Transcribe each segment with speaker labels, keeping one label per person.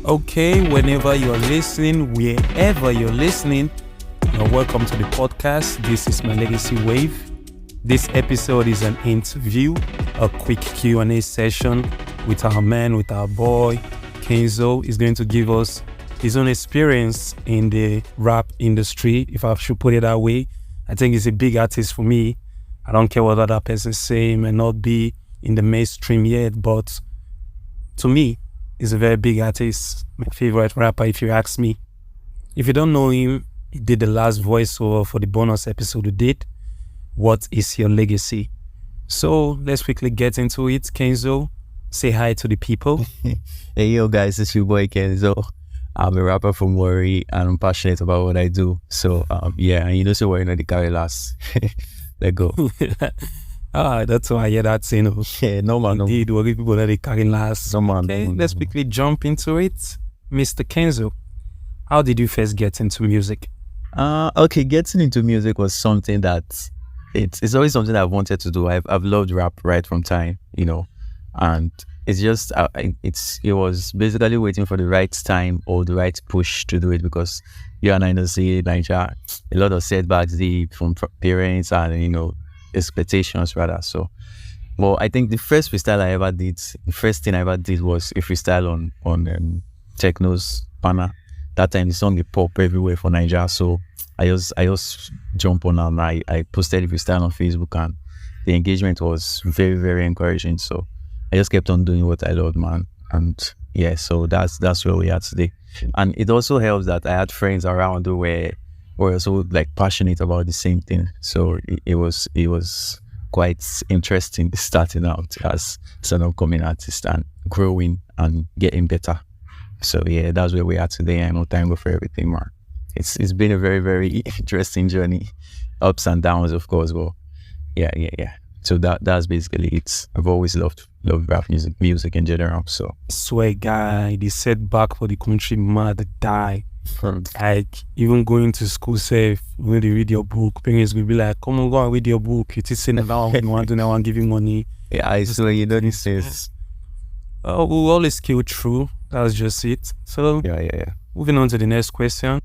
Speaker 1: Okay, whenever you are listening, wherever you're listening, welcome to the podcast. This is myLegacy Wave. This episode is an interview, a quick Q&A session with our man, with our boy, Kenzo. Is going to give us his own experience in the rap industry, if I should put it that way. I think he's a big artist for me. I don't care what other person say, he may not be in the mainstream yet, but to me, he's a very big artist, my favorite rapper if you ask me. If you don't know him, he did the last voiceover for the bonus episode we did, What is Your Legacy? So let's quickly get into it. Kenzo, say hi to the people.
Speaker 2: Hey yo guys, it's your boy Kenzo. I'm a rapper from Warri and I'm passionate about what I do. So yeah, and you know so we're not the carry last. Let go.
Speaker 1: That's why I hear that saying.
Speaker 2: Yeah, no man.
Speaker 1: Indeed, worry people that they carry last.
Speaker 2: No man.
Speaker 1: Okay,
Speaker 2: No, man,
Speaker 1: let's quickly jump into it. Mr. Kenzo, how did you first get into music?
Speaker 2: Okay, getting into music was something that it's always something I've wanted to do. I've loved rap right from time, and it's just it was basically waiting for the right time or the right push to do it, because you and I know see Nigeria, a lot of setbacks from parents and expectations rather. So well, I think the first thing I ever did was a freestyle on Techno's banner. That time the song pop everywhere for Nigeria, so I just jump on and I posted a freestyle on Facebook, and the engagement was very, very encouraging. So I just kept on doing what I loved, man. And yeah, so that's where we are today. And it also helps that I had friends around who were also like passionate about the same thing. So it was quite interesting starting out as an upcoming artist and growing and getting better. So yeah, that's where we are today. I know time for everything, man. It's been a very, very interesting journey, ups and downs, of course. But yeah. So that's basically it. I've always loved rap music in general. So
Speaker 1: Swear guy, the setback for the country mad die. Like even going to school safe, when they read your book, parents will be like, come on, go and read your book. You just say now you want to now give you money.
Speaker 2: yeah, I swear this is.
Speaker 1: We'll always kill through. That's just it. So
Speaker 2: Yeah.
Speaker 1: moving on to the next question.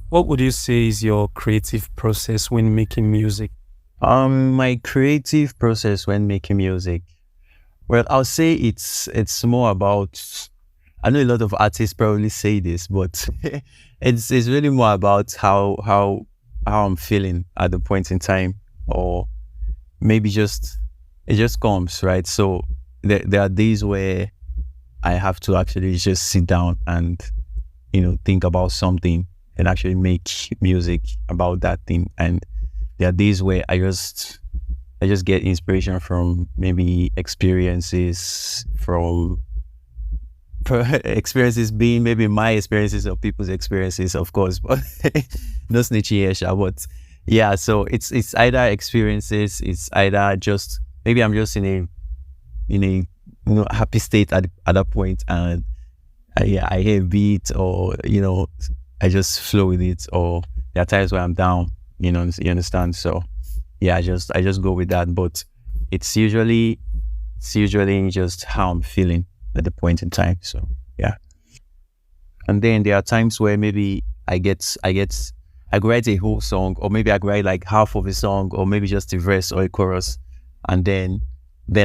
Speaker 1: What would you say is your creative process when making music?
Speaker 2: My creative process when making music. Well, I'll say it's more about. I know a lot of artists probably say this, but it's really more about how I'm feeling at the point in time, or maybe it just comes, right? So there are days where I have to actually just sit down and think about something and actually make music about that thing. And there are days where I just get inspiration from maybe experiences being maybe my experiences or people's experiences, of course, but no snitching here, sha. But yeah, so it's either experiences, it's either just maybe I'm just in a happy state at that point, and I hear a beat, or I just flow with it, or there are times where I'm down, you understand. So yeah, I just go with that, but it's usually just how I'm feeling at the point in time. So yeah, and then there are times where maybe I write a whole song, or maybe I write like half of a song, or maybe just a verse or a chorus, and then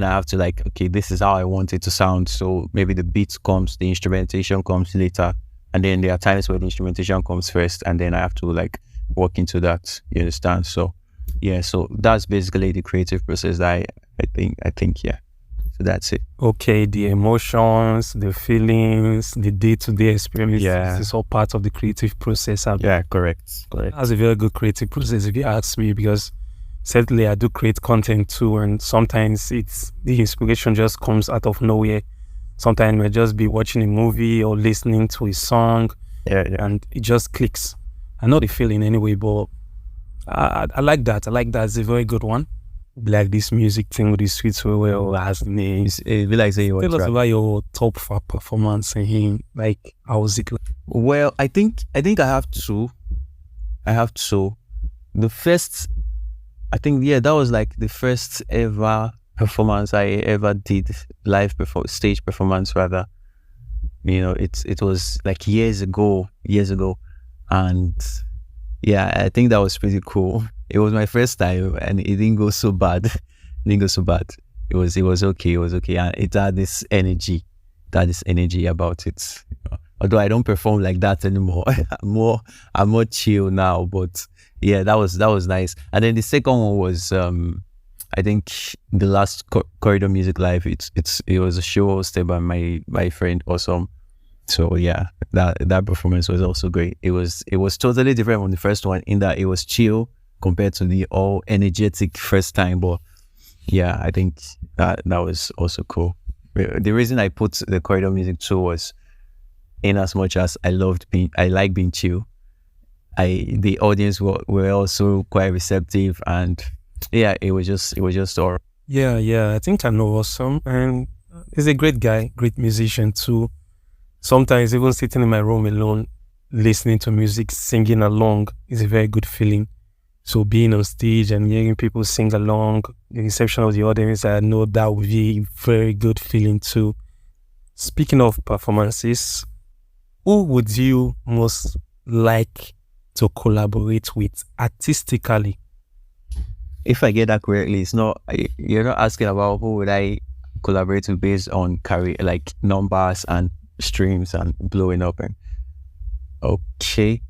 Speaker 2: I have to like, okay, this is how I want it to sound. So maybe the beat comes, the instrumentation comes later, and then there are times where the instrumentation comes first, and then I have to like work into that. You understand? So yeah, so that's basically the creative process that I think yeah. So that's it.
Speaker 1: Okay, the emotions, the feelings, the day-to-day experience,
Speaker 2: Yeah.
Speaker 1: it's all part of the creative process.
Speaker 2: Yeah, correct.
Speaker 1: That's a very good creative process if you ask me, because certainly I do create content too, and sometimes it's the inspiration just comes out of nowhere. Sometimes we'll just be watching a movie or listening to a song,
Speaker 2: Yeah.
Speaker 1: and it just clicks. I know the feeling anyway, but I like that. It's a very good one. Like this music thing with the sweet so well has names.
Speaker 2: It be like saying
Speaker 1: Tell us about your top performance in him. Like, how was it like?
Speaker 2: Well, I think I have two. The first, I think, yeah, that was like the first ever performance I ever did, stage performance rather. it was like years ago, and yeah, I think that was pretty cool. It was my first time, and it didn't go so bad. It was okay. It was okay, and it had this energy. About it. Although I don't perform like that anymore. I'm more chill now. But yeah, that was nice. And then the second one was I think the last Corridor Music Live. It was a show hosted by my friend Awesome. So yeah, that performance was also great. It was totally different from the first one in that it was chill compared to the all energetic first time. But yeah, I think that was also cool. The reason I put the Corridor Music 2 was in as much as I like being chill. The audience were also quite receptive, and yeah, it was just all.
Speaker 1: Yeah, I think I know Awesome, and he's a great guy, great musician too. Sometimes even sitting in my room alone, listening to music, singing along is a very good feeling. So being on stage and hearing people sing along, the reception of the audience, I know that would be a very good feeling too. Speaking of performances, who would you most like to collaborate with artistically?
Speaker 2: If I get that correctly, you're not asking about who would I collaborate with based on like numbers and streams and blowing up. And okay,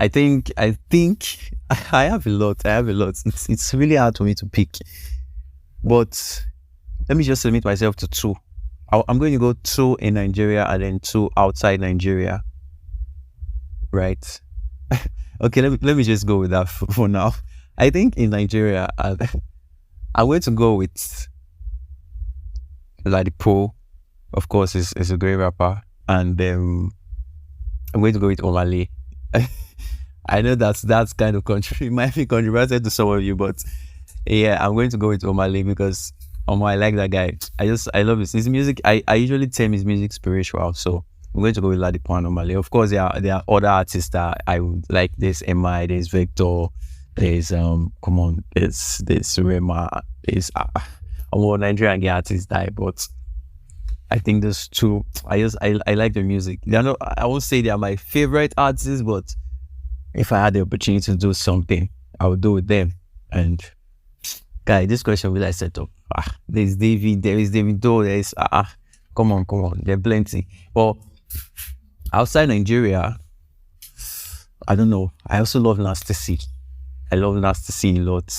Speaker 2: I think I have a lot. It's really hard for me to pick, but let me just limit myself to two. I'm going to go 2 in Nigeria and then 2 outside Nigeria. Right? Okay, let me just go with that for now. I think in Nigeria, I'm going to go with Ladipo. Of course, is a great rapper, and I'm going to go with Omale. I know that's kind of might be controversial to some of you, but yeah, I'm going to go with Omale because I like that guy. I love his music. I usually term his music spiritual, so I'm going to go with Ladipo and Omale. Of course, there are other artists that I would like. There's MI, there's Victor, there's there's Rema, there's a more Nigerian gay artist die, but I think those two. I like their music. I won't say they are my favorite artists, but if I had the opportunity to do something, I would do with them. And guy, this question will I set up? There's David, there is Davido, there is come on, there are plenty. But outside Nigeria, I don't know. I also love Nasty C. I love Nasty C a lot.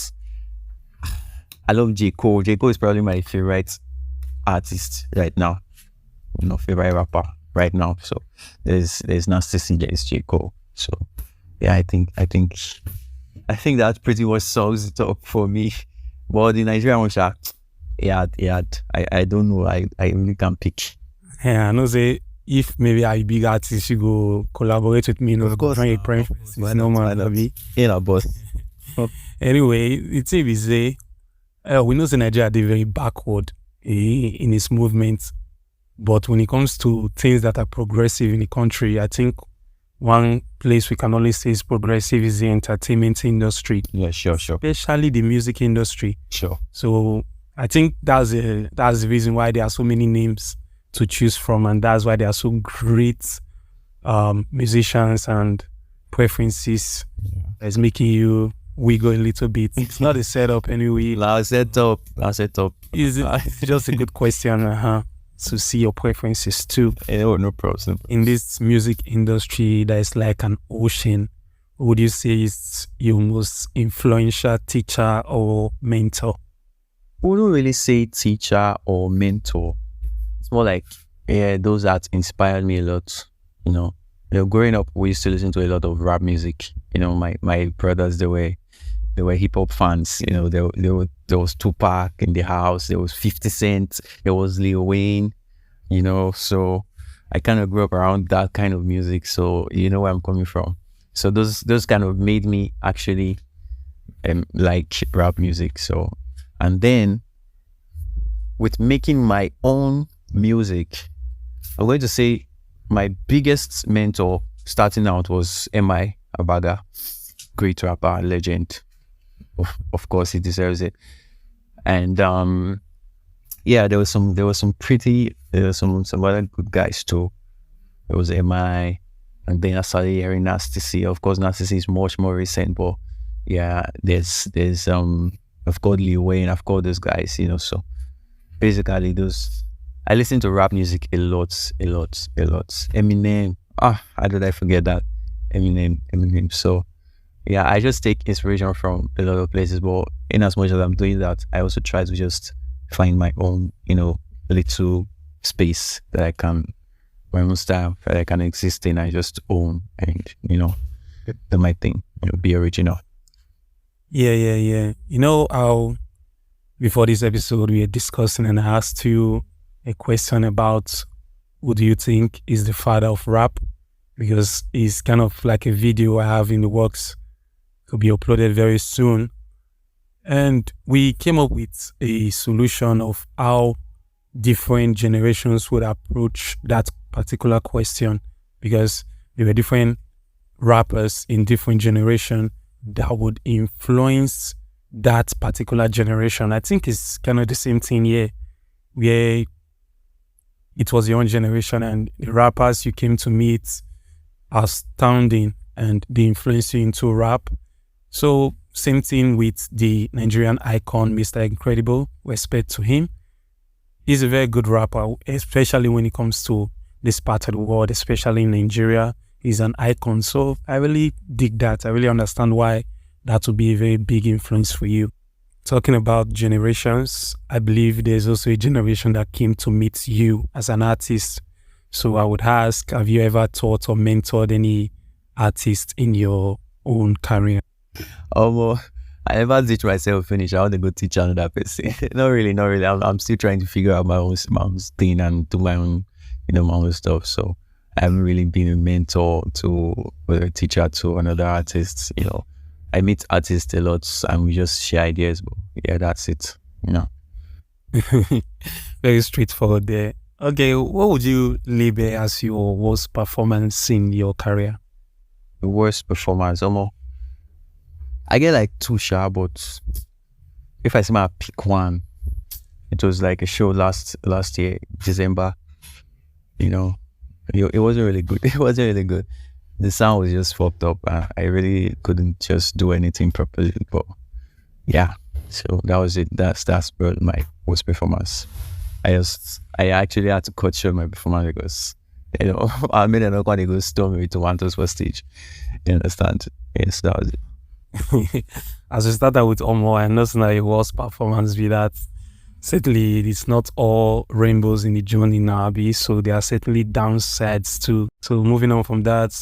Speaker 2: I love J. Cole. J. Cole is probably my favorite artist right now. Favorite rapper right now. So there's Nasty C, there's J. Cole. So yeah, I think that pretty much solves it up for me. But the Nigerian one, I don't know. I really can't pick.
Speaker 1: Yeah, I know say if maybe I big artist, you go collaborate with me.
Speaker 2: Of course,
Speaker 1: why no man?
Speaker 2: Yeah, boss.
Speaker 1: Anyway, the thing is say we know that Nigeria is very backward in its movement, but when it comes to things that are progressive in the country, I think one place we can only say is progressive is the entertainment industry.
Speaker 2: Yeah, sure.
Speaker 1: Especially the music industry.
Speaker 2: Sure.
Speaker 1: So I think that's the reason why there are so many names to choose from, and that's why there are so great musicians and preferences.
Speaker 2: Yeah.
Speaker 1: That's making you wiggle a little bit. It's not a setup anyway.
Speaker 2: I'll set up.
Speaker 1: It's just a good question. To see your preferences too.
Speaker 2: No problem.
Speaker 1: In this music industry that is like an ocean, would you say is your most influential teacher or mentor?
Speaker 2: I wouldn't really say teacher or mentor. It's more like those that inspired me a lot. Growing up, we used to listen to a lot of rap music. My brothers, they were hip-hop fans. There was Tupac in the house, there was 50 Cent, there was Lil Wayne, so I kind of grew up around that kind of music, so you know where I'm coming from. So those kind of made me actually like rap music. So, and then with making my own music, I'm going to say my biggest mentor starting out was MI Abaga, great rapper, legend. Of course, he deserves it. And Yeah, there was some other good guys too. There was MI, and then I started hearing Nasty C. Of course, Nasty C is much more recent, but yeah, there's I've got Lil Wayne, I've got those guys, so basically those I listen to rap music a lot, a lot, a lot. Eminem, how did I forget that? Eminem. So yeah, I just take inspiration from a lot of places, but in as much as I'm doing that, I also try to just find my own, little space that I can, my own style that I can exist in. I just own and, do my thing, be original.
Speaker 1: Yeah. You know how before this episode we were discussing and I asked you a question about who do you think is the father of rap? Because it's kind of like a video I have in the works to be uploaded very soon. And we came up with a solution of how different generations would approach that particular question, because there were different rappers in different generation that would influence that particular generation. I think it's kind of the same thing here, where it was your own generation and the rappers you came to meet are astounding and they influence you into rap. So same thing with the Nigerian icon, Mr. Incredible. Respect to him. He's a very good rapper, especially when it comes to this part of the world, especially in Nigeria. He's an icon. So I really dig that. I really understand why that would be a very big influence for you. Talking about generations, I believe there's also a generation that came to meet you as an artist. So I would ask, have you ever taught or mentored any artist in your own career?
Speaker 2: Well, I never teach myself finish. I want to go teach another person. Not really. I'm still trying to figure out my own thing and do my own, my own stuff. So I haven't really been a mentor to or a teacher to another artist. I meet artists a lot and we just share ideas. But yeah, that's it.
Speaker 1: Very straightforward there. Okay, what would you label as your worst performance in your career?
Speaker 2: The worst performance, almost. I get like two sharp, but if I say my pick one, it was like a show last year, December. It wasn't really good. It wasn't really good. The sound was just fucked up. I really couldn't just do anything properly. But yeah, so that was it. That's my worst performance. I actually had to cut short my performance because I made an going to go storm me with tomatoes for stage. You understand? Yes, that was it.
Speaker 1: As we started with Omo, I know that your worst performance be that certainly it's not all rainbows in the journey now, so there are certainly downsides too. So moving on from that,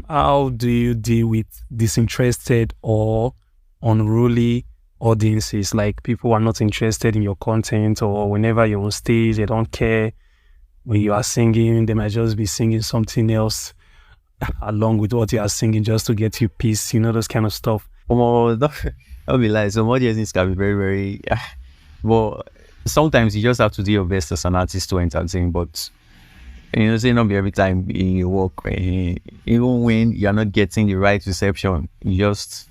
Speaker 1: how do you deal with disinterested or unruly audiences, like people who are not interested in your content, or whenever you're on stage, they don't care when you are singing, they might just be singing something else along with what you are singing just to get you peace, those kind of stuff.
Speaker 2: Don't be like some audiences can be very, very well, sometimes you just have to do your best as an artist to entertain, but say not be every time you work, even when you're not getting the right reception, you just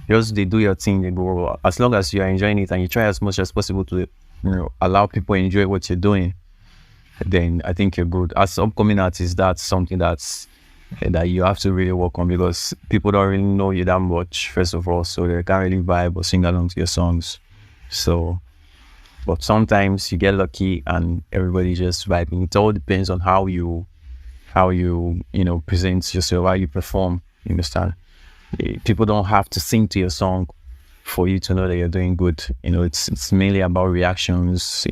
Speaker 2: they do your thing, they go. As long as you are enjoying it and you try as much as possible to allow people enjoy what you're doing, then I think you're good. As upcoming artists, that's something that you have to really work on, because people don't really know you that much, first of all, so they can't really vibe or sing along to your songs. So, but sometimes you get lucky and everybody just vibing. It all depends on how you present yourself, how you perform. You understand? People don't have to sing to your song for you to know that you're doing good. It's mainly about reactions,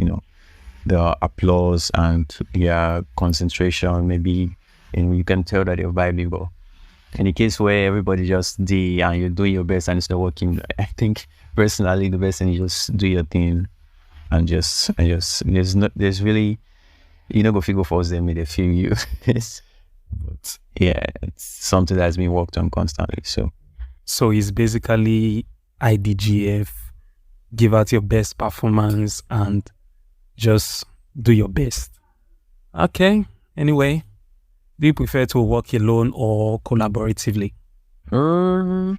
Speaker 2: the applause and concentration. Maybe you can tell that you're vibing. But in the case where everybody just do and you're doing your best and it's not working, I think personally the best thing is just do your thing and just there's really go figure force them, they feel you. But yeah, it's something that's been worked on constantly. So
Speaker 1: it's basically IDGF, give out your best performance and just do your best. Okay, anyway, do you prefer to work alone or collaboratively?
Speaker 2: I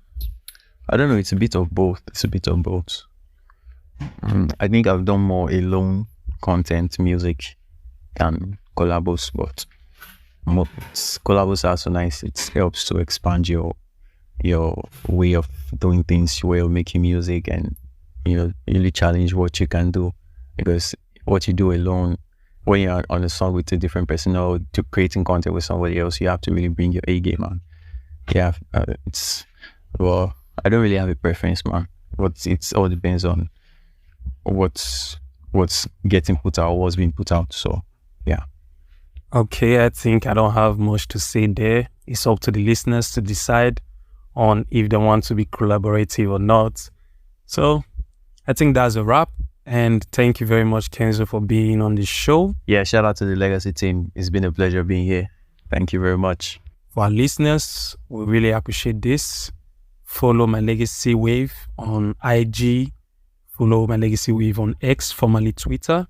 Speaker 2: don't know, it's a bit of both. I think I've done more alone content, music, and collabos, but collabos are so nice. It helps to expand your way of doing things, your way of making music, and really challenge what you can do, because what you do alone, when you're on a song with a different person or to creating content with somebody else, you have to really bring your A game on. Yeah, I don't really have a preference, man. But it all depends on what's getting put out, what's being put out. So yeah.
Speaker 1: Okay, I think I don't have much to say there. It's up to the listeners to decide on if they want to be collaborative or not. So I think that's a wrap. And thank you very much, Kenzo, for being on the show.
Speaker 2: Yeah, shout out to the Legacy team. It's been a pleasure being here. Thank you very much.
Speaker 1: For our listeners, we really appreciate this. Follow myLegacy Wave on IG. Follow myLegacy Wave on X, formerly Twitter.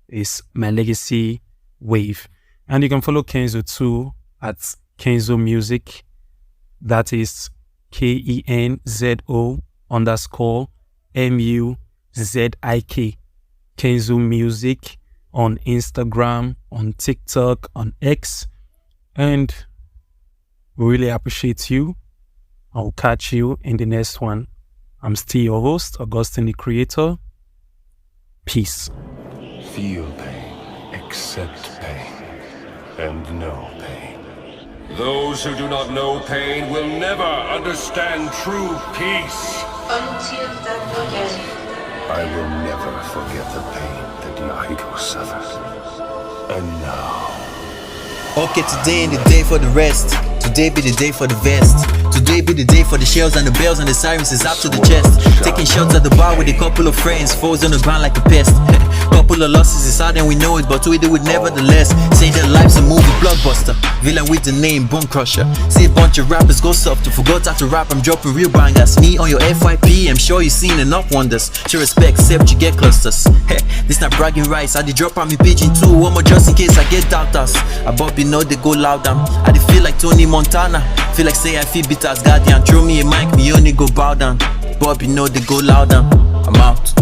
Speaker 1: It's myLegacy Wave. And you can follow Kenzo too at Kenzo Music. That is KENZO_MUZIK. Kenzo Music on Instagram, on TikTok, on X. And we really appreciate you. I'll catch you in the next one. I'm still your host, Augustine the Creator. Peace.
Speaker 3: Feel pain, accept pain, and know pain. Those who do not know pain will never understand true peace. I will never forget the pain that Yahiko suffered. And now...
Speaker 4: Okay, today ain't the day for the rest. Today be the day for the vest. Today be the day for the shells and the bells and the sirens is out to the chest. Taking shots at the bar with a couple of friends, foes on the ground like a pest. Couple of losses is hard and we know it, but we do it nevertheless. Say that life's a movie blockbuster, villain with the name Bone Crusher. See a bunch of rappers go soft, you forgot how to rap, I'm dropping real bangers. Me on your FYP, I'm sure you've seen enough wonders. Show respect, except you get clusters. This not bragging rights, I did drop on me pigeon too. One more just in case I get doubters. I Bobby know they go loud down. I did feel like Tony Montana. Feel like say I feel bitter as guardian. Throw me a mic, me only go bow down. Bobby know they go loud down. I'm out.